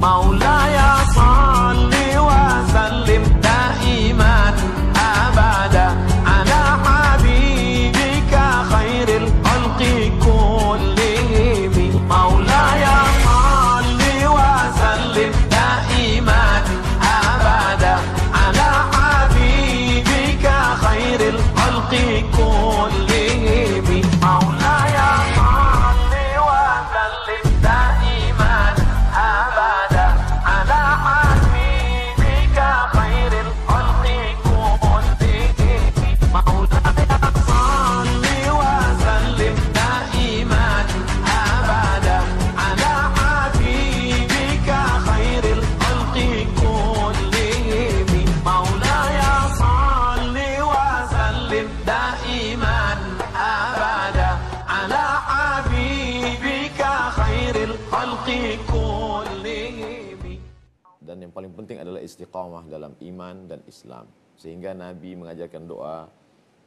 مولاي صل وسلم دائما أبدا على حبيبك خير الخلق كلهم مولاي صل وسلم دائما أبدا على حبيبك خير الخلق كلهم مولاي صل وسلم دائما أبدا على حبيبك خير الخلق كلهم مولاي صل وسلم دائما أبدا على حبيبك خير الخلق كلهم مولاي صل وسلم دائما أبدا على حبيبك خير الخلق كلهم. Dan yang paling penting adalah istiqamah dalam iman dan Islam. Sehingga Nabi mengajarkan doa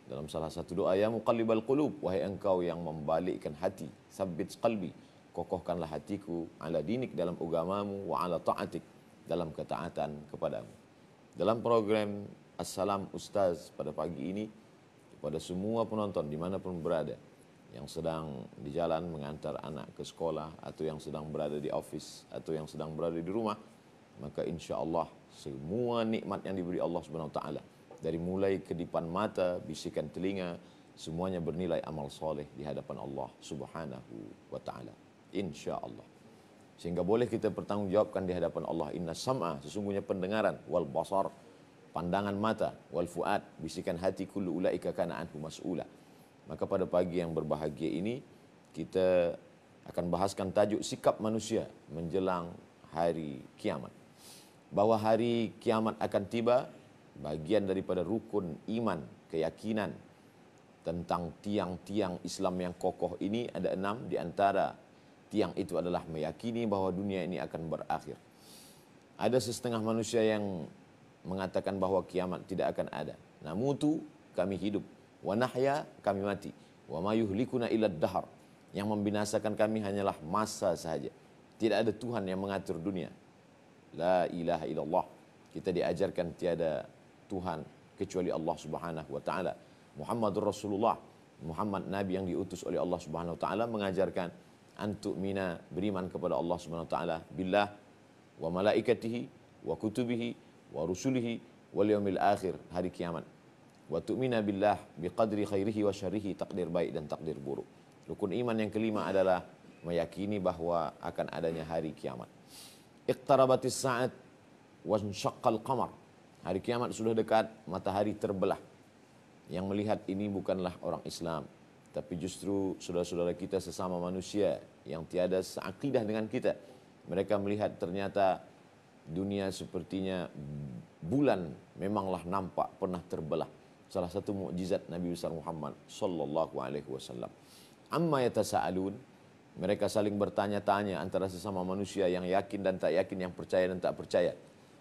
dalam salah satu doa, ya muqallibal qulub, wahai engkau yang membalikkan hati, sabbit qalbi, kokohkanlah hatiku ala dinik dalam agamamu, wa ala ta'atik, dalam ketaatan kepadamu. Dalam program Assalam Ustaz pada pagi ini, kepada semua penonton dimanapun berada, yang sedang di jalan mengantar anak ke sekolah, atau yang sedang berada di office, atau yang sedang berada di rumah, maka insya Allah semua nikmat yang diberi Allah Subhanahu Wa Taala, dari mulai kedipan mata, bisikan telinga, semuanya bernilai amal soleh di hadapan Allah Subhanahu Wa Taala. Insya Allah. Sehingga boleh kita bertanggungjawabkan di hadapan Allah. Inna sam'a, sesungguhnya pendengaran, wal basar, pandangan mata, wal fuad, bisikan hati, kullu ulaika kana anhu mas'ula. Maka pada pagi yang berbahagia ini kita akan bahaskan tajuk sikap manusia menjelang hari kiamat. Bahwa hari kiamat akan tiba, bagian daripada rukun iman, keyakinan tentang tiang-tiang Islam yang kokoh ini ada 6. Di antara tiang itu adalah meyakini bahwa dunia ini akan berakhir. Ada setengah manusia yang mengatakan bahwa kiamat tidak akan ada. Namutu, kami hidup. Wa nahya, kami mati. Wa ma yuhlikuna illa dahar. Yang membinasakan kami hanyalah masa sahaja. Tidak ada Tuhan yang mengatur dunia. La ilaha illallah. Kita diajarkan tiada Tuhan kecuali Allah Subhanahu wa taala. Muhammadur Rasulullah, Muhammad nabi yang diutus oleh Allah Subhanahu wa taala, mengajarkan antu'mina, beriman kepada Allah Subhanahu wa taala, billah wa malaikatihi wa kutubihi wa rusulihi wal yaumil akhir, hari kiamat. Wa tu'mina billah biqadri khairihi wa syarrihi, takdir baik dan takdir buruk. Rukun iman yang kelima adalah meyakini bahwa akan adanya hari kiamat. Iqtarabatis sa'at wa syaqqal qamar. Hari kiamat sudah dekat, matahari terbelah. Yang melihat ini bukanlah orang Islam, tapi justru saudara-saudara kita sesama manusia yang tiada seakidah dengan kita. Mereka melihat ternyata dunia sepertinya bulan memanglah nampak pernah terbelah. Salah satu mukjizat Nabi besar Muhammad sallallahu alaihi wasallam. Amma yatasaalun, mereka saling bertanya-tanya antara sesama manusia, yang yakin dan tak yakin, yang percaya dan tak percaya.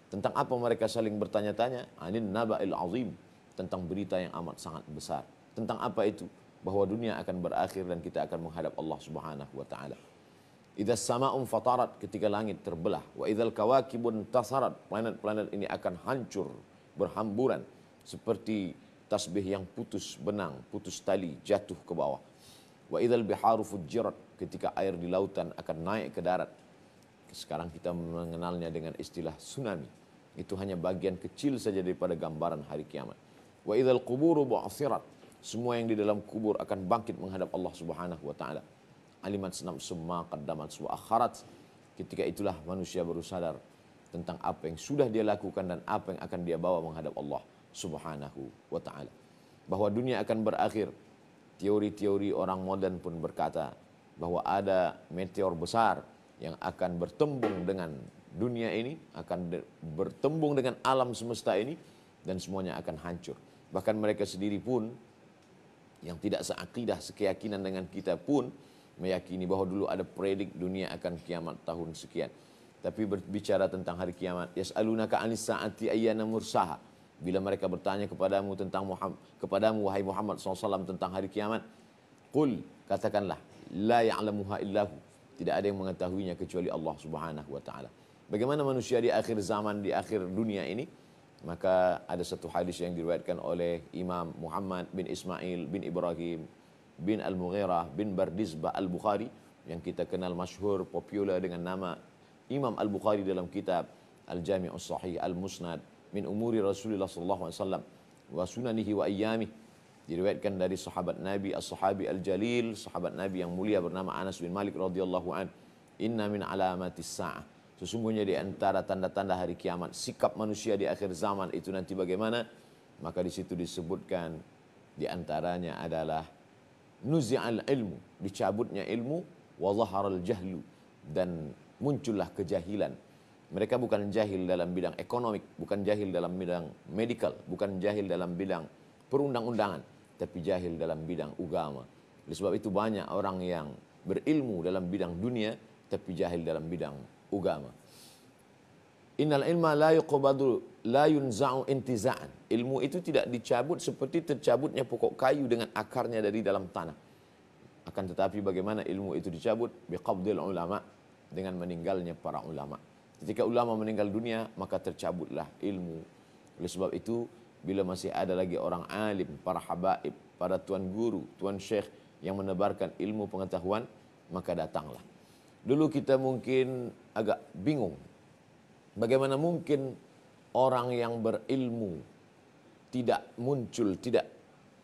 Tentang apa mereka saling bertanya-tanya? Anin naba'il azim, tentang berita yang amat sangat besar. Tentang apa itu? Bahwa dunia akan berakhir dan kita akan menghadap Allah Subhanahu wa taala. Idzas sama'un fatarat, ketika langit terbelah. Wa idzal kawakibun tasarat, planet-planet ini akan hancur, berhamburan seperti tasbih yang putus benang, putus tali, jatuh ke bawah. Wa idzal biharu fujirat, ketika air di lautan akan naik ke darat. Sekarang kita mengenalnya dengan istilah tsunami. Itu hanya bagian kecil saja daripada gambaran hari kiamat. Wa idzal quburu bu'athirat, semua yang di dalam kubur akan bangkit menghadap Allah Subhanahu wa taala. Alimat nafsum ma qaddamat wa akharat, ketika itulah manusia baru sadar tentang apa yang sudah dia lakukan dan apa yang akan dia bawa menghadap Allah Subhanahu wa taala. Bahwa dunia akan berakhir. Teori-teori orang modern pun berkata bahwa ada meteor besar yang akan bertembung dengan dunia ini, akan bertembung dengan alam semesta ini, dan semuanya akan hancur. Bahkan mereka sendiri pun yang tidak seakidah, sekeyakinan dengan kita pun meyakini bahwa dulu ada predik dunia akan kiamat tahun sekian. Tapi berbicara tentang hari kiamat, yas'alunaka 'anis sa'ati ayyana mursaha. Bila mereka bertanya kepadamu tentang wahai Muhammad SAW tentang hari kiamat, qul, katakanlah, la ya'lamuha illahu, tidak ada yang mengetahuinya kecuali Allah Subhanahu wa taala. Bagaimana manusia di akhir zaman, di akhir dunia ini? Maka ada satu hadis yang diriwayatkan oleh Imam Muhammad bin Ismail bin Ibrahim bin Al-Mughirah bin Bardizbah Al-Bukhari, yang kita kenal masyhur popular dengan nama Imam Al-Bukhari dalam kitab Al-Jami'us Sahih Al-Musnad min umuri Rasulullah sallallahu alaihi wasallam wa sunanihi wa ayyamih. Diriwayatkan dari sahabat Nabi, as-sahabi al-jalil, sahabat Nabi yang mulia bernama Anas bin Malik radhiyallahu an. Inna min alamatis sa'ah. Sesungguhnya di antara tanda-tanda hari kiamat, sikap manusia di akhir zaman itu nanti bagaimana? Maka di situ disebutkan di antaranya adalah nuzi'al ilmu, dicabutnya ilmu, wa zaharal jahlu, dan muncullah kejahilan. Mereka bukan jahil dalam bidang ekonomi, bukan jahil dalam bidang medical, bukan jahil dalam bidang perundang-undangan, tapi jahil dalam bidang agama. Oleh sebab itu banyak orang yang berilmu dalam bidang dunia, tapi jahil dalam bidang agama. Innal ilma la yuqbadu la yunza'u intiza'an. Ilmu itu tidak dicabut seperti tercabutnya pokok kayu dengan akarnya dari dalam tanah. Akan tetapi bagaimana ilmu itu dicabut? Biqabdil ulama, dengan meninggalnya para ulama. Ketika ulama meninggal dunia, maka tercabutlah ilmu. Oleh sebab itu, bila masih ada lagi orang alim, para habaib, para tuan guru, tuan syekh yang menebarkan ilmu pengetahuan, maka datanglah. Dulu kita mungkin agak bingung. Bagaimana mungkin orang yang berilmu tidak muncul, tidak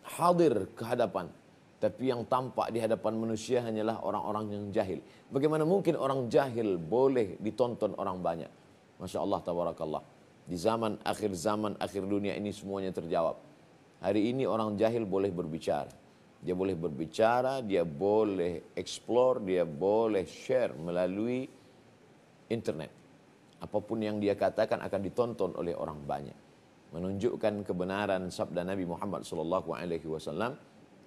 hadir ke hadapan, tapi yang tampak di hadapan manusia hanyalah orang-orang yang jahil. Bagaimana mungkin orang jahil boleh ditonton orang banyak? Masya Allah, tabarakallah. Di zaman, akhir dunia ini semuanya terjawab. Hari ini orang jahil boleh berbicara. Dia boleh berbicara, dia boleh explore, dia boleh share melalui internet. Apapun yang dia katakan akan ditonton oleh orang banyak. Menunjukkan kebenaran sabda Nabi Muhammad SAW,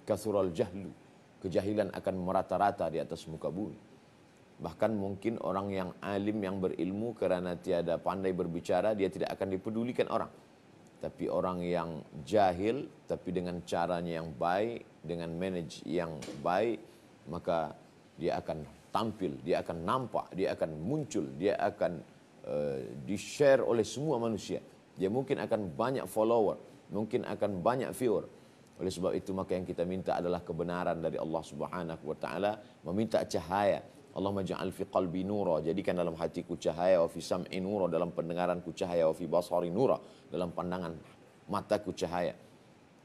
kathural jahlu, kejahilan akan merata-rata di atas muka bumi. Bahkan mungkin orang yang alim, yang berilmu, karena tiada pandai berbicara, dia tidak akan dipedulikan orang. Tapi orang yang jahil, tapi dengan caranya yang baik, dengan manage yang baik, maka dia akan tampil, dia akan nampak, dia akan muncul, dia akan di-share oleh semua manusia. Dia mungkin akan banyak follower, mungkin akan banyak viewer. Oleh sebab itu maka yang kita minta adalah kebenaran dari Allah Subhanahu wa taala, meminta cahaya. Allahumma ja'al fi qalbi nura, jadikan dalam hatiku cahaya, wa fi sam'i nura, dalam pendengaranku cahaya, wa fi basari nura, dalam pandangan mataku cahaya.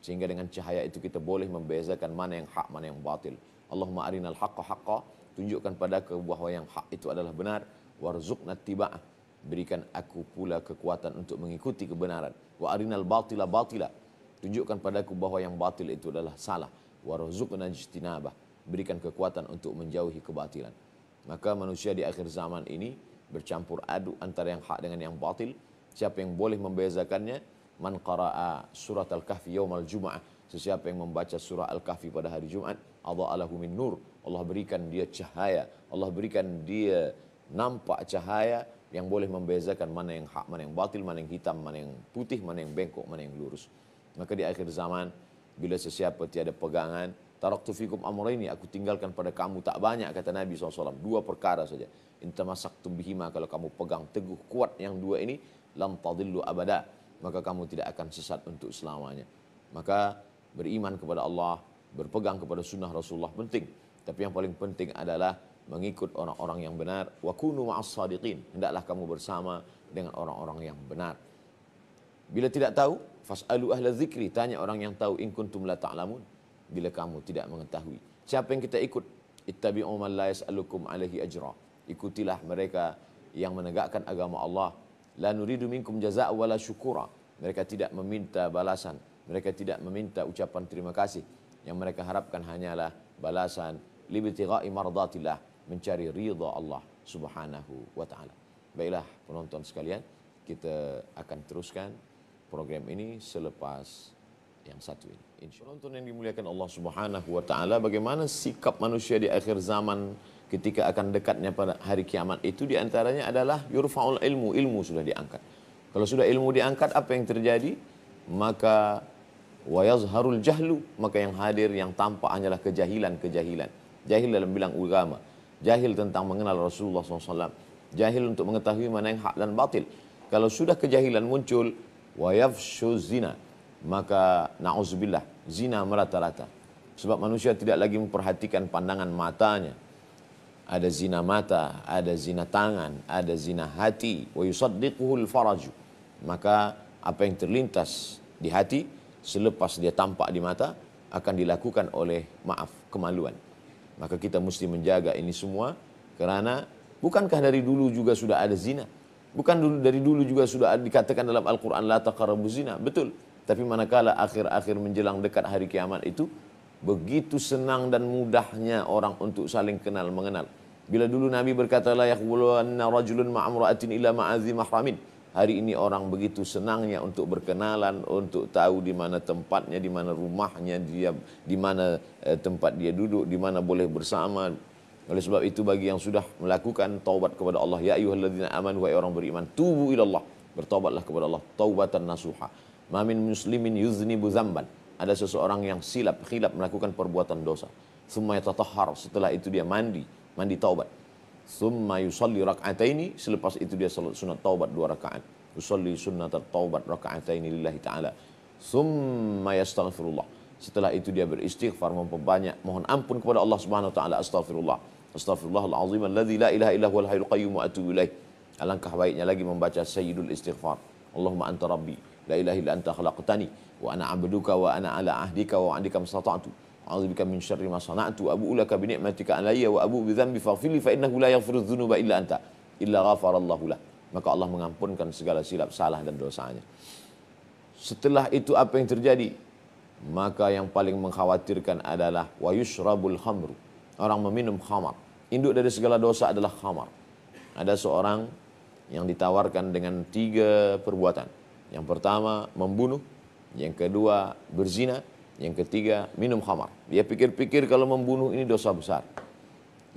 Sehingga dengan cahaya itu kita boleh membezakan mana yang hak, mana yang batil. Allahumma arinal haqqa haqqa, tunjukkan padaku bahwa yang hak itu adalah benar, warzuqna tiba'ah, berikan aku pula kekuatan untuk mengikuti kebenaran. Wa arinal batila batila, tunjukkan padaku bahwa yang batil itu adalah salah. Warzuqna ijtinabah, berikan kekuatan untuk menjauhi kebatilan. Maka manusia di akhir zaman ini bercampur aduk antara yang hak dengan yang batil. Siapa yang boleh membezakannya? Man qara'a surat Al-Kahfi yaumal Jum'ah, sesiapa yang membaca surah Al-Kahfi pada hari Jumat, adha'alahu min nur, Allah berikan dia cahaya, Allah berikan dia nampak cahaya yang boleh membezakan mana yang hak, mana yang batil, mana yang hitam, mana yang putih, mana yang bengkok, mana yang lurus. Maka di akhir zaman, bila sesiapa tiada pegangan, taraktu fikum amrayni, aku tinggalkan pada kamu tak banyak, kata Nabi SAW, 2 perkara saja. In tamassaktum bihima, kalau kamu pegang teguh kuat yang 2 ini, lam tadillu abada, maka kamu tidak akan sesat untuk selamanya. Maka beriman kepada Allah, berpegang kepada sunnah Rasulullah penting. Tapi yang paling penting adalah mengikut orang-orang yang benar. Wa kunu ma'as sadiqin, hendaklah kamu bersama dengan orang-orang yang benar. Bila tidak tahu, fas'alu ahla dzikri, tanya orang yang tahu, in kuntum la ta'lamun, bila kamu tidak mengetahui. Siapa yang kita ikut? Ittabi'u man la yas'alukum alaihi ajra, ikutilah mereka yang menegakkan agama Allah. La nuridu minkum jazaa'a wala syukura, mereka tidak meminta balasan, mereka tidak meminta ucapan terima kasih. Yang mereka harapkan hanyalah balasan, libtigha'i mardatillah, mencari ridha Allah Subhanahu wa taala. Baiklah penonton sekalian, kita akan teruskan program ini selepas yang satu ini. Penonton yang dimuliakan Allah Subhanahu wa taala, bagaimana sikap manusia di akhir zaman ketika akan dekatnya pada hari kiamat itu? Di antaranya adalah yurfa'ul ilmu, ilmu sudah diangkat. Kalau sudah ilmu diangkat, apa yang terjadi? Maka wa yazharul jahlu, maka yang hadir, yang tampak hanyalah kejahilan. Jahil dalam bilang agama, jahil tentang mengenal Rasulullah SAW, jahil untuk mengetahui mana yang hak dan batil. Kalau sudah kejahilan muncul, wa yafshu zina, maka na'udzubillah, zina merata-rata. Sebab manusia tidak lagi memperhatikan pandangan matanya. Ada zina mata, ada zina tangan, ada zina hati. Wa yusaddiquhul faraju. Maka apa yang terlintas di hati selepas dia tampak di mata akan dilakukan oleh kemaluan. Maka kita mesti menjaga ini semua, kerana bukankah dari dulu juga sudah ada zina? Bukan dari dulu juga sudah dikatakan dalam Al-Quran, la taqrabu zina. Betul. Tapi manakala akhir-akhir menjelang dekat hari kiamat itu, begitu senang dan mudahnya orang untuk saling kenal mengenal. Bila dulu Nabi berkata, la yaqbulanna rajulun ma'amra'atin illa ma'azi mahramin. Hari ini orang begitu senangnya untuk berkenalan, untuk tahu di mana tempatnya, di mana rumahnya, dia di mana tempat dia duduk, di mana boleh bersama. Oleh sebab itu bagi yang sudah melakukan taubat kepada Allah, ya ayyuhalladzina amanu, wahai orang beriman, tubu ilallah, bertaubatlah kepada Allah, taubatan nasuha. Ma min muslimin yuznibu dzamban. Ada seseorang yang khilaf melakukan perbuatan dosa. Summa yatatahhar, setelah itu dia mandi taubat. Summa yusalli rak'ataini, selepas itu dia salat sunat taubat 2 rakaat. Yusalli sunnatat taubat rak'ataini lillahi ta'ala. Summa yastaghfirullah. Setelah itu dia beristighfar, memperbanyak mohon ampun kepada Allah Subhanahu wa taala, astaghfirullah. Astaghfirullahal azim alladzi la ilaha illa huwal hayyul qayyum wa atubu ilaih. Alangkah baiknya lagi membaca sayyidul istighfar. Allahumma anta rabbi, la ilaha illa anta khalaqtani wa ana 'abduka wa ana 'ala ahdika wa 'adika mastata'tu. A'udzubika min syarri ma sana'tu, abu'u laka bi ni'matika 'alayya wa abu'u bi dhanbi faghfirli fa innahu la yaghfiru dzunuba illa anta, illa ghafarallahu lah. Maka Allah mengampunkan segala silap salah dan dosanya. Setelah itu apa yang terjadi? Maka yang paling mengkhawatirkan adalah wa yushrabul khamru. Orang meminum khamar. Induk dari segala dosa adalah khamar. Ada seorang yang ditawarkan dengan 3 perbuatan. Yang pertama membunuh, yang kedua berzina, yang ketiga minum khamar. Dia pikir-pikir kalau membunuh ini dosa besar.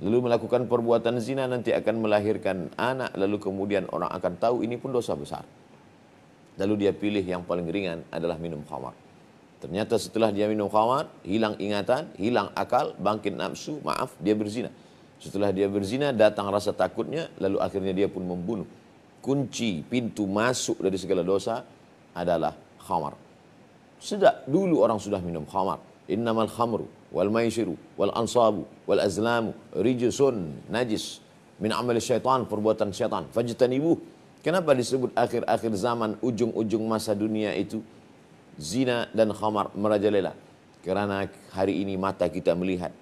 Lalu melakukan perbuatan zina nanti akan melahirkan anak, lalu kemudian orang akan tahu ini pun dosa besar. Lalu dia pilih yang paling ringan adalah minum khamar. Ternyata setelah dia minum khamar, hilang ingatan, hilang akal, bangkit nafsu, dia berzina. Setelah dia berzina, datang rasa takutnya, lalu akhirnya dia pun membunuh. Kunci pintu masuk dari segala dosa adalah khamar. Sejak dulu orang sudah minum khamar. Innamal khamru wal maisiru wal ansabu wal azlamu rijsun najis min amali syaitan, perbuatan syaitan. Fajtanibuh. Kenapa disebut akhir-akhir zaman, ujung-ujung masa dunia itu zina dan khamar merajalela? Karena hari ini mata kita melihat.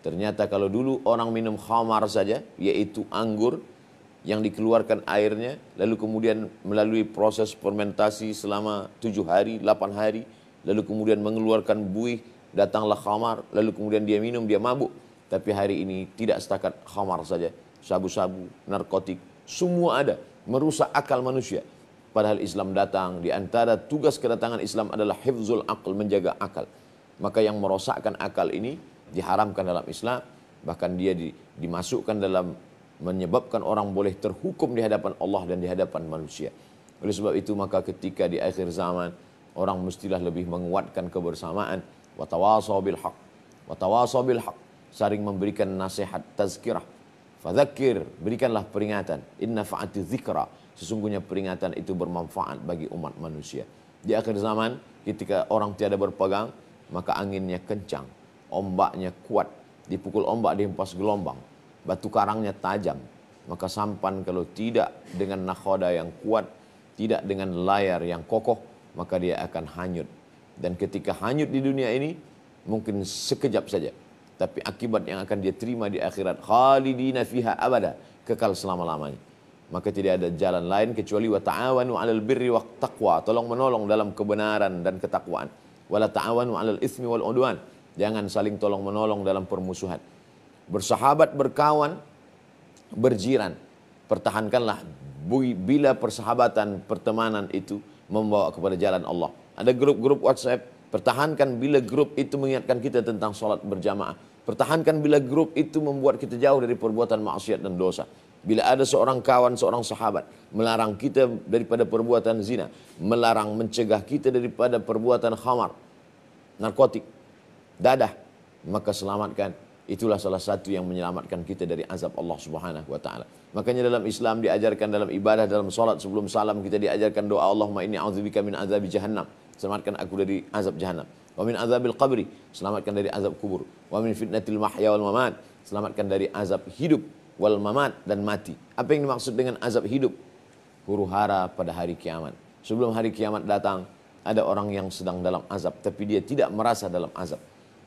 Ternyata kalau dulu orang minum khamar saja, yaitu anggur yang dikeluarkan airnya, lalu kemudian melalui proses fermentasi selama 7 hari, 8 hari, lalu kemudian mengeluarkan buih, datanglah khamar, lalu kemudian dia minum, dia mabuk. Tapi hari ini tidak setakat khamar saja, sabu-sabu, narkotik, semua ada, merusak akal manusia. Padahal Islam datang, di antara tugas kedatangan Islam adalah hifzul aql, menjaga akal. Maka yang merosakkan akal ini diharamkan dalam Islam, bahkan dia dimasukkan dalam menyebabkan orang boleh terhukum di hadapan Allah dan di hadapan manusia. Oleh sebab itu maka ketika di akhir zaman orang mestilah lebih menguatkan kebersamaan, wa tawasaw bil haq, wa tawasaw bil haq, saling memberikan nasihat, tazkirah, fadzakir, berikanlah peringatan, inna fa'ati dzikra, sesungguhnya peringatan itu bermanfaat bagi umat manusia. Di akhir zaman ketika orang tiada berpegang, maka anginnya kencang, ombaknya kuat, dipukul ombak dihempas gelombang, batu karangnya tajam. Maka sampan kalau tidak dengan nakhoda yang kuat, tidak dengan layar yang kokoh, maka dia akan hanyut. Dan ketika hanyut di dunia ini, mungkin sekejap saja. Tapi akibat yang akan dia terima di akhirat, khalidina fiha abada, kekal selama-lamanya. Maka tidak ada jalan lain kecuali wa ta'awanu 'alal birri wat taqwa, tolong menolong dalam kebenaran dan ketakwaan. Wala ta'awanu 'alal itsmi wal 'udwan, jangan saling tolong menolong dalam permusuhan. Bersahabat, berkawan, berjiran, pertahankanlah bila persahabatan, pertemanan itu membawa kepada jalan Allah. Ada grup-grup WhatsApp, pertahankan bila grup itu mengingatkan kita tentang sholat berjamaah. Pertahankan bila grup itu membuat kita jauh dari perbuatan maksiat dan dosa. Bila ada seorang kawan, seorang sahabat melarang kita daripada perbuatan zina, melarang, mencegah kita daripada perbuatan khamar, narkotik, dadah, maka selamatkan Itulah salah satu yang menyelamatkan kita dari azab Allah Subhanahu wa taala. Makanya dalam Islam diajarkan, dalam ibadah, dalam salat sebelum salam kita diajarkan doa, Allahumma inni a'udzubika min azabi jahannam. Selamatkan aku dari azab jahannam. Wa min azabil qabri, selamatkan dari azab kubur. Wa min fitnatil mahya wal mamat, selamatkan dari azab hidup wal mamat dan mati. Apa yang dimaksud dengan azab hidup? Huru-hara pada hari kiamat. Sebelum hari kiamat datang, ada orang yang sedang dalam azab tapi dia tidak merasa dalam azab.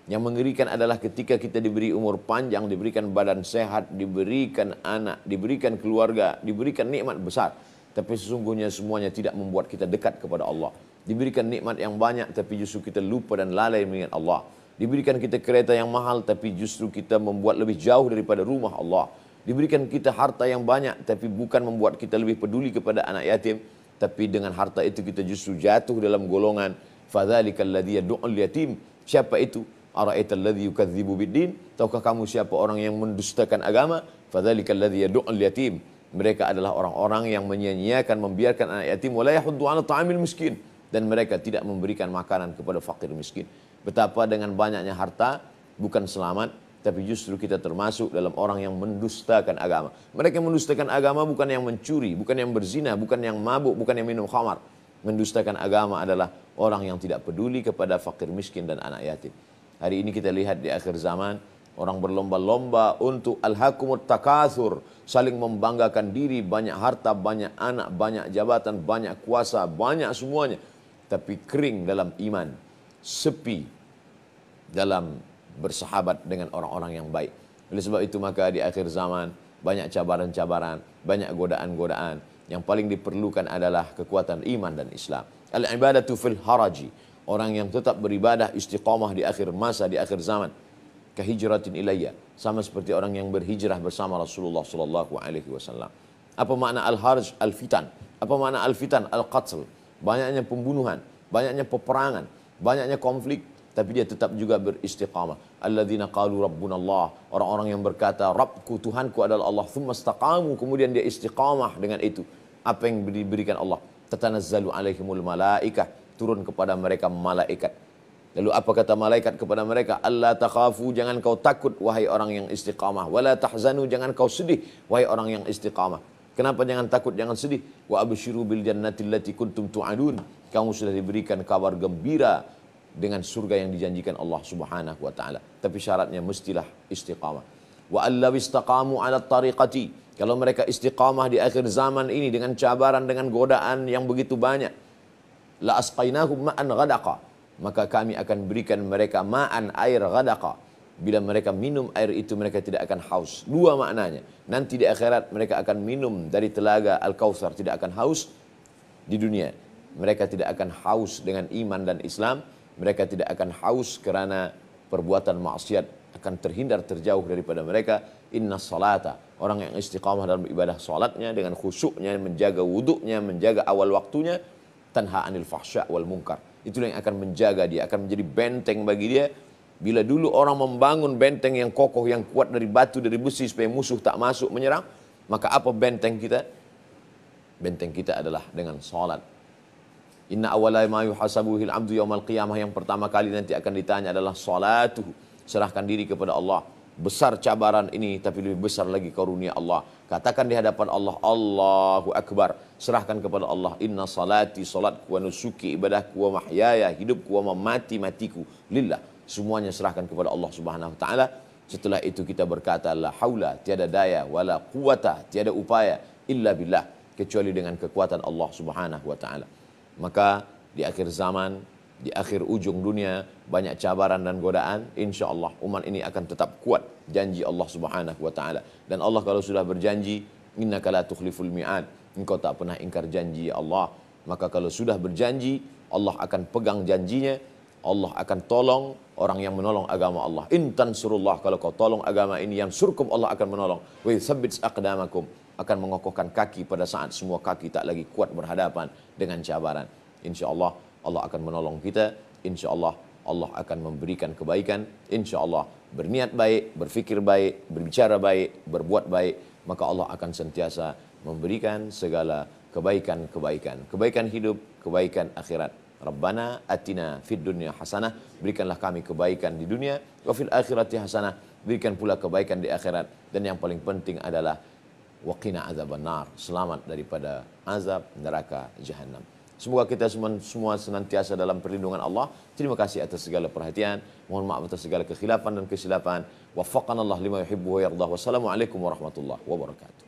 Yang mengerikan adalah ketika kita diberi umur panjang, diberikan badan sehat, diberikan anak, diberikan keluarga, diberikan nikmat besar. Tapi sesungguhnya semuanya tidak membuat kita dekat kepada Allah. Diberikan nikmat yang banyak tapi justru kita lupa dan lalai mengingat Allah. Diberikan kita kereta yang mahal tapi justru kita membuat lebih jauh daripada rumah Allah. Diberikan kita harta yang banyak tapi bukan membuat kita lebih peduli kepada anak yatim. Tapi dengan harta itu kita justru jatuh dalam golongan fadzalikal ladzi yad'ul yatim. Siapa itu? Ara'aital ladzi yukadzibu biddin? Tahukah kamu siapa orang yang mendustakan agama? Fadzalikal ladzi yad'ul yatim. Mereka adalah orang-orang yang menyia-nyiakan, membiarkan anak yatim, wala yahuddu 'ala ta'amil miskin, dan mereka tidak memberikan makanan kepada fakir miskin. Betapa dengan banyaknya harta bukan selamat, tapi justru kita termasuk dalam orang yang mendustakan agama. Mereka mendustakan agama bukan yang mencuri, bukan yang berzina, bukan yang mabuk, bukan yang minum khamar. Mendustakan agama adalah orang yang tidak peduli kepada fakir miskin dan anak yatim. Hari ini kita lihat di akhir zaman, orang berlomba-lomba untuk alhaakumut takatsur, saling membanggakan diri, banyak harta, banyak anak, banyak jabatan, banyak kuasa, banyak semuanya. Tapi kering dalam iman, sepi dalam bersahabat dengan orang-orang yang baik. Oleh sebab itu maka di akhir zaman banyak cabaran-cabaran, banyak godaan-godaan. Yang paling diperlukan adalah kekuatan iman dan Islam. Al-ibadatu fil haraji. Orang yang tetap beribadah istiqamah di akhir masa, di akhir zaman. Kahijratin ilayya. Sama seperti orang yang berhijrah bersama Rasulullah sallallahu alaihi wasallam. Apa makna al-harj? Al-fitan. Apa makna al-fitan? Al-qatl. Banyaknya pembunuhan, banyaknya peperangan, banyaknya konflik, tapi dia tetap juga beristiqamah. Alladzina qalu rabbunallah. Orang-orang yang berkata, Rabbku, Tuhanku adalah Allah. Thumma istaqamu. Kemudian dia istiqamah dengan itu. Apa yang diberikan Allah? Tatanazzalu alaihimul malaikah. Turun kepada mereka malaikat. Lalu apa kata malaikat kepada mereka? Allah takhafu, jangan kau takut wahai orang yang istiqamah. Wala tahzanu, jangan kau sedih wahai orang yang istiqamah. Kenapa jangan takut, jangan sedih? Wa abshiru bil jannati allati kuntum tu'adun. Kamu sudah diberikan kabar gembira dengan surga yang dijanjikan Allah Subhanahu wa taala. Tapi syaratnya mestilah istiqamah. Wa allaw istaqamu 'ala tariqati. Kalau mereka istiqamah di akhir zaman ini dengan cabaran, dengan godaan yang begitu banyak, la asqainahum ma'an ghadaqa, maka kami akan berikan mereka ma'an, air ghadaqa. Bila mereka minum air itu mereka tidak akan haus. Dua maknanya. Nanti di akhirat mereka akan minum dari telaga Al-Kautsar, tidak akan haus. Di dunia mereka tidak akan haus dengan iman dan Islam. Mereka tidak akan haus kerana perbuatan maksiat, akan terhindar, terjauh daripada mereka. Inna salata, orang yang istiqamah dalam ibadah salatnya dengan khusyuknya, menjaga wuduknya, menjaga awal waktunya, tanha anil fahsya wal munkar. Itulah yang akan menjaga dia, akan menjadi benteng bagi dia. Bila dulu orang membangun benteng yang kokoh, yang kuat dari batu, dari besi supaya musuh tak masuk menyerang, maka apa benteng kita? Benteng kita adalah dengan salat. Inna awwala ma yuhasabuhil abdu yaumal qiyamah, yang pertama kali nanti akan ditanya adalah salatuhu. Serahkan diri kepada Allah. Besar cabaran ini, tapi lebih besar lagi karunia Allah. Katakan di hadapan Allah, Allahu Akbar. Serahkan kepada Allah. Inna salati, salatku, wa nusuki, ibadahku, wa mahyaya, hidupku, wa mamati, matiku, lillah. Semuanya serahkan kepada Allah Subhanahu wa taala. Setelah itu kita berkata, la haula, tiada daya, wala quwata, tiada upaya, illa billah, kecuali dengan kekuatan Allah Subhanahu wa taala. Maka di akhir zaman, di akhir ujung dunia, banyak cabaran dan godaan, insya Allah umat ini akan tetap kuat janji Allah Subhanahu wa taala. Dan Allah kalau sudah berjanji, innaka la tukhliful mi'ad, engkau tak pernah ingkar janji Allah. Maka kalau sudah berjanji, Allah akan pegang janjinya. Allah akan tolong orang yang menolong agama Allah. In tansurullah, kalau kau tolong agama ini, yang surkum, Allah akan menolong. Wa yuthabbit aqdamakum, akan mengokohkan kaki pada saat semua kaki tak lagi kuat berhadapan dengan cabaran. Insya Allah Allah akan menolong kita. Insya Allah Allah akan memberikan kebaikan. Insya Allah berniat baik, berfikir baik, berbicara baik, berbuat baik, maka Allah akan sentiasa memberikan segala kebaikan-kebaikan. Kebaikan hidup, kebaikan akhirat. Rabbana atina fid dunya hasanah, berikanlah kami kebaikan di dunia, wa fil akhirati hasanah, berikan pula kebaikan di akhirat, dan yang paling penting adalah waqina azabannar, selamat daripada azab neraka jahanam. Semoga kita semua senantiasa dalam perlindungan Allah. Terima kasih atas segala perhatian. Mohon maaf atas segala kekhilafan dan kesilapan. Waffaqanallah lima yuhibbu wa yardah. Wassalamualaikum warahmatullahi wabarakatuh.